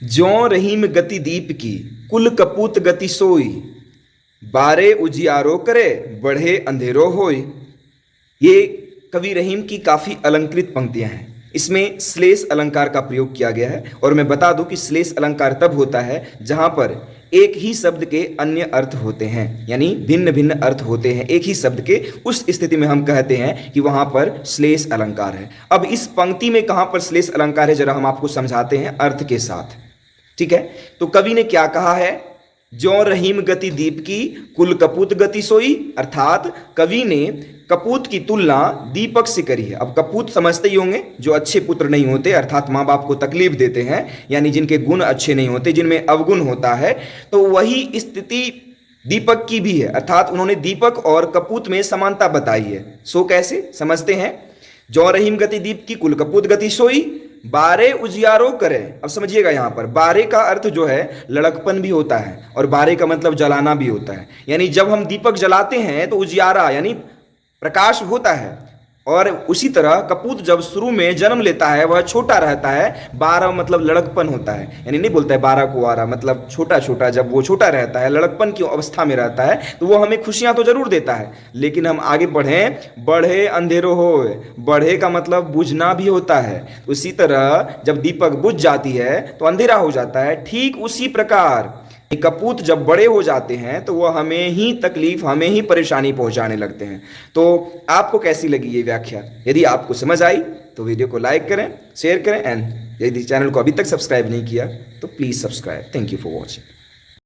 ज्यों रहीम गति दीप की, कुल कपूत गति सोई। बारे उजियारो करे, बढ़े अंधेरो होय। ये कवि रहीम की काफ़ी अलंकृत पंक्तियां हैं। इसमें श्लेष अलंकार का प्रयोग किया गया है। और मैं बता दूं कि श्लेष अलंकार तब होता है जहां पर एक ही शब्द के अन्य अर्थ होते हैं, यानी भिन्न भिन्न अर्थ होते हैं एक ही शब्द के। उस स्थिति में हम कहते हैं कि वहां पर श्लेष अलंकार है। अब इस पंक्ति में कहां पर श्लेष अलंकार है, जरा हम आपको समझाते हैं अर्थ के साथ। ठीक है, तो कवि ने क्या कहा है, ज्यों रहीम गति दीप की, कुल कपूत गति सोई। अर्थात कवि ने कपूत की तुलना दीपक से करी है। अब कपूत समझते ही होंगे, जो अच्छे पुत्र नहीं होते, अर्थात माँ बाप को तकलीफ देते हैं, यानी जिनके गुण अच्छे नहीं होते, जिनमें अवगुण होता है। तो वही स्थिति दीपक की भी है। अर्थात उन्होंने दीपक और कपूत में समानता बताई है। सो कैसे समझते हैं, ज्यों रहीम गति दीप की, कुल कपूत गति सोई। बारे उजियारो करे। अब समझिएगा, यहां पर बारे का अर्थ जो है लड़कपन भी होता है, और बारे का मतलब जलाना भी होता है। यानी जब हम दीपक जलाते हैं तो उजियारा यानी प्रकाश होता है। और उसी तरह कपूत जब शुरू में जन्म लेता है वह छोटा रहता है। 12 मतलब लड़कपन होता है, यानी नहीं बोलता है 12 को 12, मतलब छोटा छोटा। जब वो छोटा रहता है, लड़कपन की अवस्था में रहता है, तो वो हमें खुशियां तो जरूर देता है, लेकिन हम आगे बढ़ें, बढ़े अंधेरो हो। बढ़े का मतलब बुझना भी होता है। उसी तरह जब दीपक बुझ जाती है तो अंधेरा हो जाता है। ठीक उसी प्रकार कपूत जब बड़े हो जाते हैं तो वह हमें ही तकलीफ, हमें ही परेशानी पहुंचाने लगते हैं। तो आपको कैसी लगी ये व्याख्या? यदि आपको समझ आई तो वीडियो को लाइक करें, शेयर करें, एंड यदि चैनल को अभी तक सब्सक्राइब नहीं किया तो please subscribe. Thank you for watching.